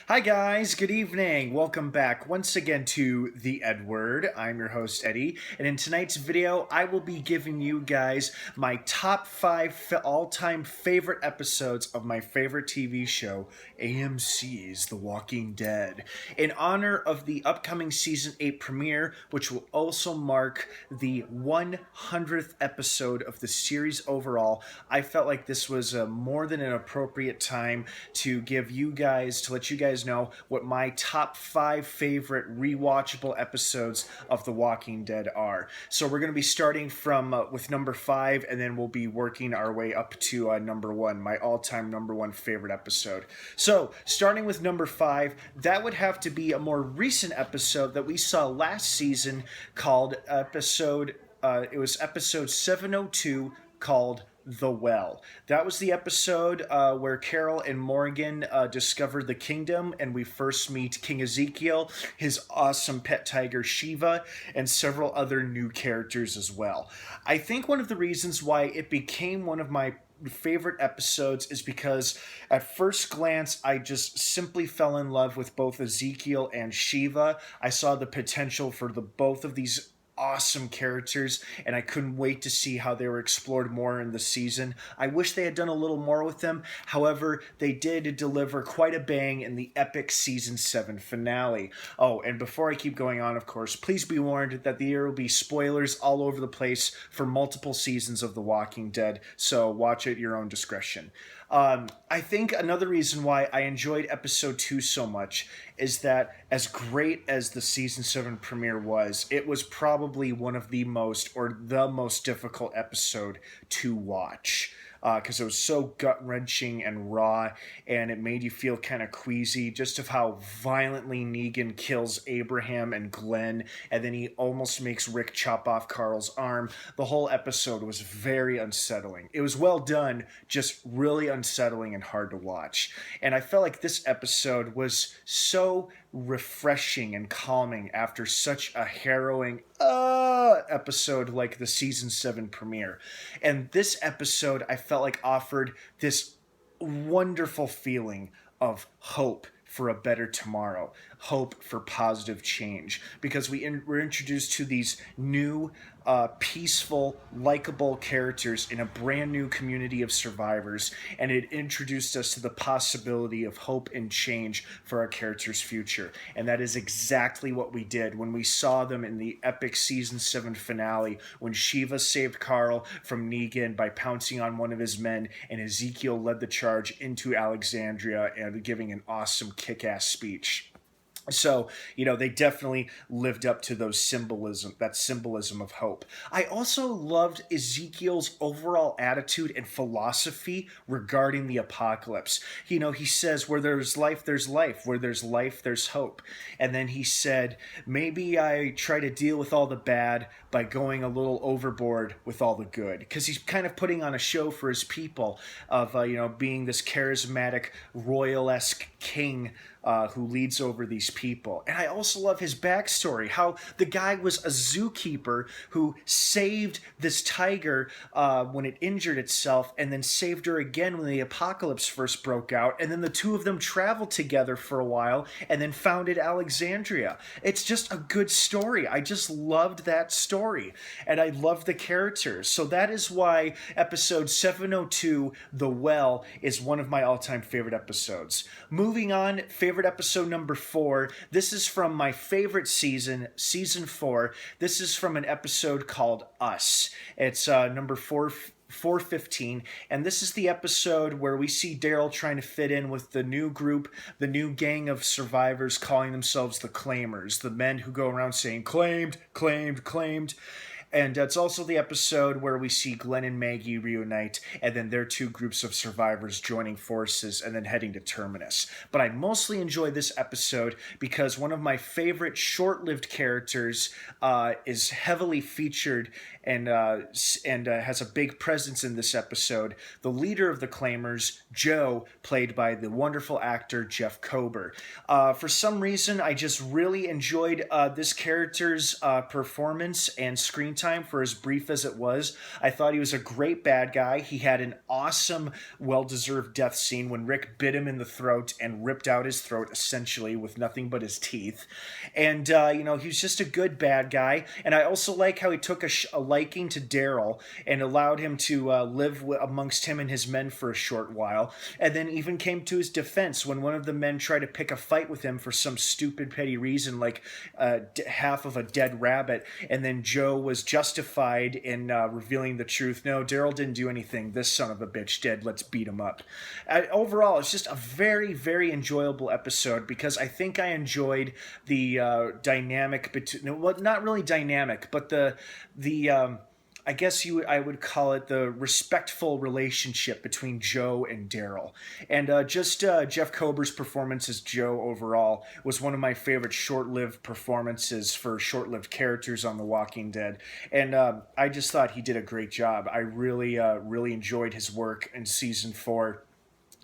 Hi guys, good evening. Welcome back once again to the EdWord. I'm your host Eddie, and in tonight's video I will be giving you guys my top 5 all-time favorite episodes of my favorite TV show, AMC's The Walking Dead, in honor of the upcoming season 8 premiere, which will also mark the 100th episode of the series overall. I felt like this was more than an appropriate time to let you guys know what my top 5 favorite rewatchable episodes of The Walking Dead are. So we're going to be starting from with number 5, and then we'll be working our way up to number 1, my all-time number 1 favorite episode. So starting with number 5, that would have to be a more recent episode that we saw last season called episode 702, called The Well. That was the episode where Carol and Morgan discovered the kingdom, and we first meet King Ezekiel, his awesome pet tiger Shiva, and several other new characters as well. I think one of the reasons why it became one of my favorite episodes is because at first glance I just simply fell in love with both Ezekiel and Shiva. I saw the potential for both of these awesome characters, and I couldn't wait to see how they were explored more in the season. I wish they had done a little more with them. However, they did deliver quite a bang in the epic season 7 finale. Oh, and before I keep going on, of course, please be warned that there will be spoilers all over the place for multiple seasons of The Walking Dead, so watch at your own discretion. I think another reason why I enjoyed episode 2 so much is that, as great as the season 7 premiere was, it was probably one of the most difficult episode to watch. Because it was so gut-wrenching and raw, and it made you feel kind of queasy just of how violently Negan kills Abraham and Glenn, and then he almost makes Rick chop off Carl's arm. The whole episode was very unsettling. It was well done, just really unsettling and hard to watch. And I felt like this episode was so refreshing and calming after such a harrowing episode like the season 7 premiere. And this episode, I felt like, offered this wonderful feeling of hope for a better tomorrow, hope for positive change, because we're introduced to these new, peaceful, likable characters in a brand new community of survivors, and it introduced us to the possibility of hope and change for our characters' future. And that is exactly what we did when we saw them in the epic season 7 finale, when Shiva saved Carl from Negan by pouncing on one of his men, and Ezekiel led the charge into Alexandria and giving an awesome kick-ass speech. So, they definitely lived up to that symbolism of hope. I also loved Ezekiel's overall attitude and philosophy regarding the apocalypse. He says, where there's life, there's life. Where there's life, there's hope. And then he said, maybe I try to deal with all the bad by going a little overboard with all the good. Because he's kind of putting on a show for his people of, being this charismatic, royal-esque king who leads over these people. And I also love his backstory, how the guy was a zookeeper who saved this tiger when it injured itself, and then saved her again when the apocalypse first broke out, and then the two of them traveled together for a while and then founded Alexandria. It's just a good story. I just loved that story, and I loved the characters. So that is why episode 702, The Well, is one of my all-time favorite episodes. Moving on, favorite episode number 4. This is from my favorite season 4. This is from an episode called Us. It's number 415, and this is the episode where we see Daryl trying to fit in with the new group, the new gang of survivors calling themselves the Claimers, the men who go around saying claimed, claimed, claimed. And it's also the episode where we see Glenn and Maggie reunite, and then their two groups of survivors joining forces and then heading to Terminus. But I mostly enjoy this episode because one of my favorite short-lived characters is heavily featured and has a big presence in this episode. The leader of the Claimers, Joe, played by the wonderful actor Jeff Kober. For some reason, I just really enjoyed this character's performance and screen time for as brief as it was. I thought he was a great bad guy. He had an awesome, well-deserved death scene when Rick bit him in the throat and ripped out his throat, essentially, with nothing but his teeth. And, he was just a good bad guy. And I also like how he took a liking to Daryl and allowed him to live amongst him and his men for a short while, and then even came to his defense when one of the men tried to pick a fight with him for some stupid petty reason, like half of a dead rabbit, and then Joe was justified in revealing the truth. No, Daryl didn't do anything. This son of a bitch did. Let's beat him up. Overall, it's just a very, very enjoyable episode because I think I enjoyed the dynamic between, well, not really dynamic, but the I guess I would call it the respectful relationship between Joe and Daryl. And Jeff Kober's performance as Joe overall was one of my favorite short-lived performances for short-lived characters on The Walking Dead. And I just thought he did a great job. I really, really enjoyed his work in season 4.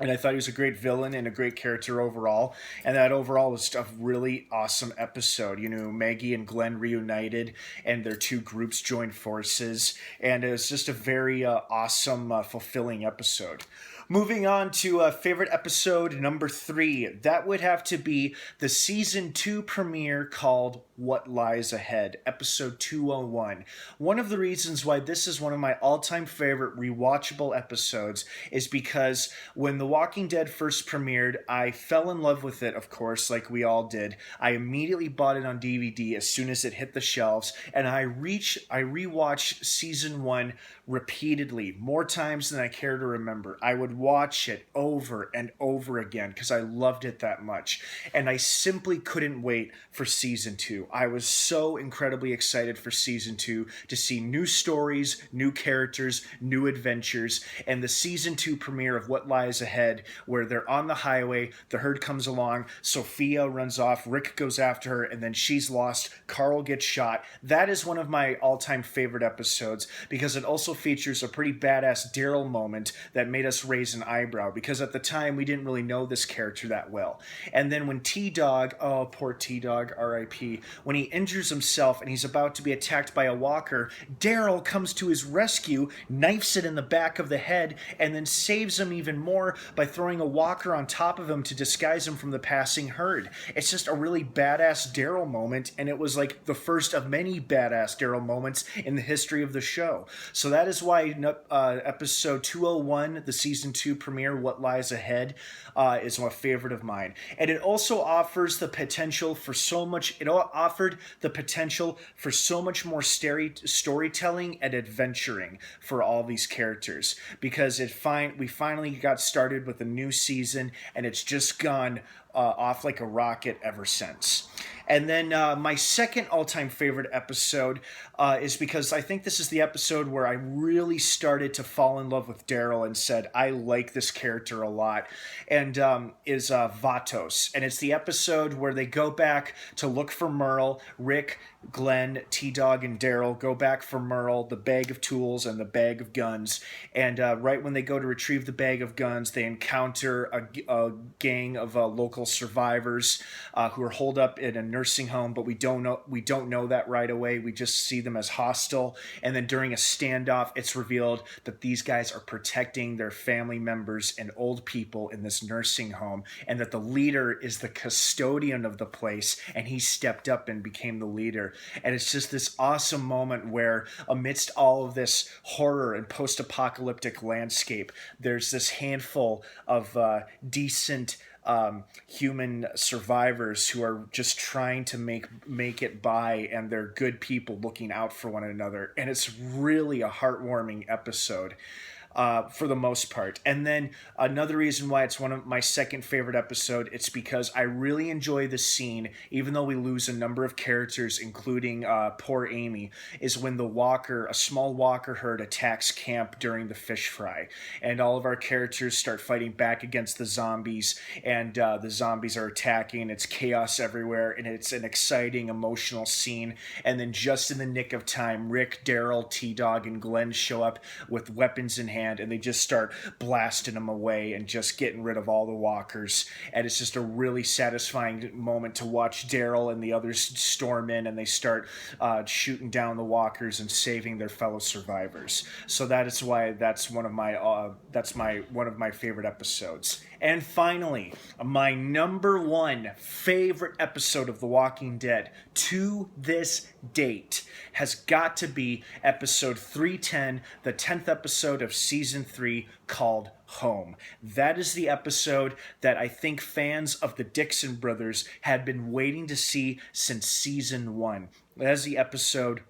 And I thought he was a great villain and a great character overall. And that overall was a really awesome episode. Maggie and Glenn reunited and their two groups joined forces. And it was just a very awesome, fulfilling episode. Moving on to favorite episode number 3. That would have to be the season 2 premiere called What Lies Ahead, episode 201. One of the reasons why this is one of my all-time favorite rewatchable episodes is because when The Walking Dead first premiered, I fell in love with it, of course, like we all did. I immediately bought it on DVD as soon as it hit the shelves, and I rewatched season 1 repeatedly, more times than I care to remember. I would watch it over and over again because I loved it that much. And I simply couldn't wait for season 2. I was so incredibly excited for season 2 to see new stories, new characters, new adventures. And the season 2 premiere of What Lies Ahead, where they're on the highway, the herd comes along, Sophia runs off, Rick goes after her, and then she's lost, Carl gets shot. That is one of my all-time favorite episodes because it also features a pretty badass Daryl moment that made us raise an eyebrow because at the time we didn't really know this character that well. And then when T-Dog, oh poor T-Dog, R.I.P., when he injures himself and he's about to be attacked by a walker, Daryl comes to his rescue, knifes it in the back of the head, and then saves him even more by throwing a walker on top of him to disguise him from the passing herd. It's just a really badass Daryl moment, and it was like the first of many badass Daryl moments in the history of the show. So that is why episode 201, the season 2 premiere, What Lies Ahead, is my favorite of mine. And it also offers the potential for so much, it offered the potential for so much more storytelling and adventuring for all these characters because we finally got started with a new season and it's just gone off like a rocket ever since. And then my second all-time favorite episode is because I think this is the episode where I really started to fall in love with Daryl and said, I like this character a lot, and is Vatos. And it's the episode where they go back to look for Merle. Rick, Glenn, T-Dog, and Daryl go back for Merle, the bag of tools and the bag of guns. And right when they go to retrieve the bag of guns, they encounter a gang of local survivors who are holed up in a nursing home, but we don't know that right away. We just see them as hostile. And then during a standoff, it's revealed that these guys are protecting their family members and old people in this nursing home, and that the leader is the custodian of the place, and he stepped up and became the leader. And it's just this awesome moment where amidst all of this horror and post-apocalyptic landscape, there's this handful of decent human survivors who are just trying to make it by, and they're good people looking out for one another. And it's really a heartwarming episode. For the most part. And then another reason why it's one of my second favorite episode, it's because I really enjoy the scene, even though we lose a number of characters, including poor Amy, is when a small walker herd attacks camp during the fish fry. And all of our characters start fighting back against the zombies, and the zombies are attacking, it's chaos everywhere, and it's an exciting, emotional scene. And then just in the nick of time, Rick, Daryl, T-Dog, and Glenn show up with weapons in hand, hand, and they just start blasting them away and just getting rid of all the walkers. And it's just a really satisfying moment to watch Daryl and the others storm in, and they start shooting down the walkers and saving their fellow survivors. So that is why that's one of my favorite episodes. And finally, my number one favorite episode of The Walking Dead to this date has got to be episode 310, the 10th episode of season 3, called Home. That is the episode that I think fans of the Dixon Brothers had been waiting to see since season 1. That is the episode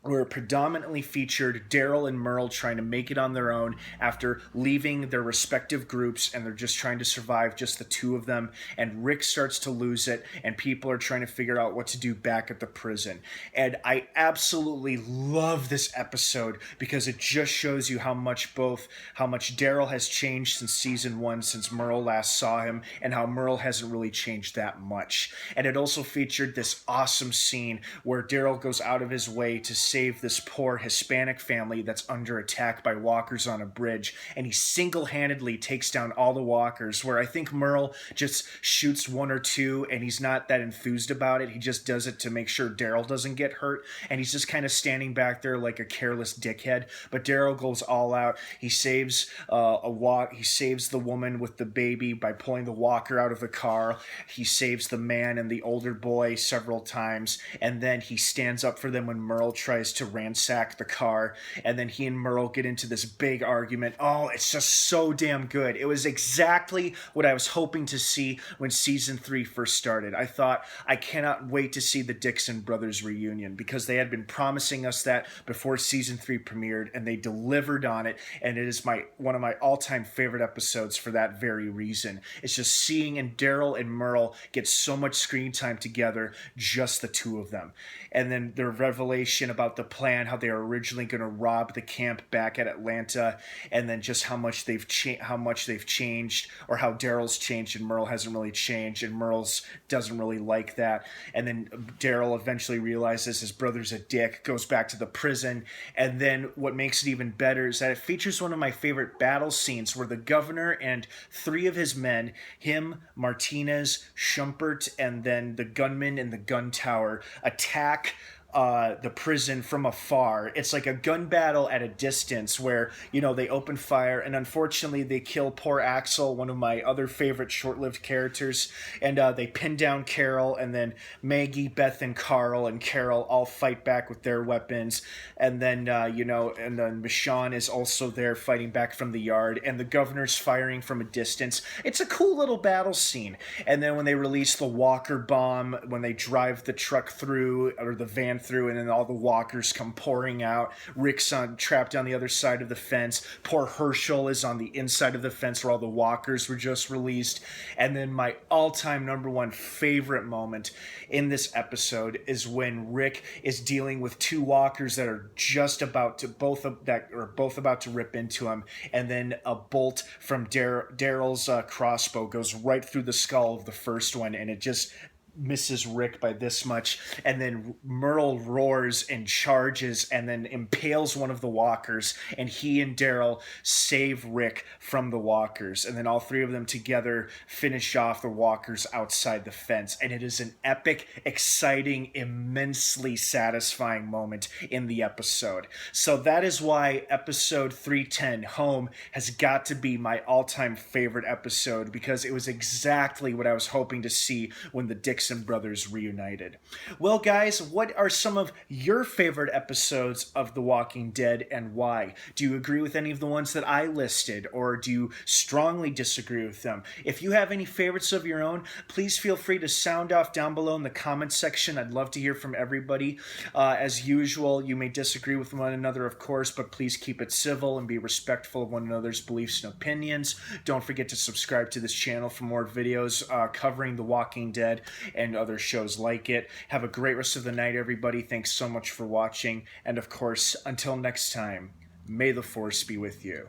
where it predominantly featured Daryl and Merle trying to make it on their own after leaving their respective groups, and they're just trying to survive, just the two of them, and Rick starts to lose it, and people are trying to figure out what to do back at the prison. And I absolutely love this episode because it just shows you how much Daryl has changed since season 1, since Merle last saw him, and how Merle hasn't really changed that much. And it also featured this awesome scene where Daryl goes out of his way to save this poor Hispanic family that's under attack by walkers on a bridge, and he single-handedly takes down all the walkers, where I think Merle just shoots one or two and he's not that enthused about it. He just does it to make sure Daryl doesn't get hurt, and he's just kind of standing back there like a careless dickhead. But Daryl goes all out. He saves he saves the woman with the baby by pulling the walker out of the car. He saves the man and the older boy several times, and then he stands up for them when Merle tries to ransack the car, and then he and Merle get into this big argument. Oh, it's just so damn good. It was exactly what I was hoping to see when season 3 first started. I thought, I cannot wait to see the Dixon Brothers reunion, because they had been promising us that before season 3 premiered, and they delivered on it, and it is one of my all-time favorite episodes for that very reason. It's just seeing Daryl and Merle get so much screen time together, just the two of them. And then their revelation about the plan, how they were originally going to rob the camp back at Atlanta, and then just how much they've changed, or how Daryl's changed and Merle hasn't really changed, and Merle's doesn't really like that. And then Daryl eventually realizes his brother's a dick, goes back to the prison, and then what makes it even better is that it features one of my favorite battle scenes where the governor and 3 of his men, him, Martinez, Schumpert, and then the gunman in the gun tower, attack the prison from afar. It's like a gun battle at a distance where, they open fire, and unfortunately they kill poor Axel, one of my other favorite short-lived characters, and they pin down Carol, and then Maggie, Beth, and Carl and Carol all fight back with their weapons, and then, and then Michonne is also there fighting back from the yard, and the governor's firing from a distance. It's a cool little battle scene. And then when they release the walker bomb, when they drive the truck through, or the van through, and then all the walkers come pouring out. Rick's trapped on the other side of the fence. Poor Herschel is on the inside of the fence where all the walkers were just released. And then my all-time number one favorite moment in this episode is when Rick is dealing with 2 walkers that are just about to both about to rip into him, and then a bolt from Daryl's crossbow goes right through the skull of the first one, and it just misses Rick by this much, and then Merle roars and charges and then impales one of the walkers, and he and Daryl save Rick from the walkers, and then all 3 of them together finish off the walkers outside the fence. And it is an epic, exciting, immensely satisfying moment in the episode. So that is why episode 310, Home, has got to be my all-time favorite episode, because it was exactly what I was hoping to see when the Dixon Brothers reunited. Well, guys, what are some of your favorite episodes of The Walking Dead, and why? Do you agree with any of the ones that I listed, or do you strongly disagree with them? If you have any favorites of your own, please feel free to sound off down below in the comments section. I'd love to hear from everybody. As usual, you may disagree with one another, of course, but please keep it civil and be respectful of one another's beliefs and opinions. Don't forget to subscribe to this channel for more videos covering The Walking Dead and other shows like it. Have a great rest of the night, everybody. Thanks so much for watching. And of course, until next time, may the Force be with you.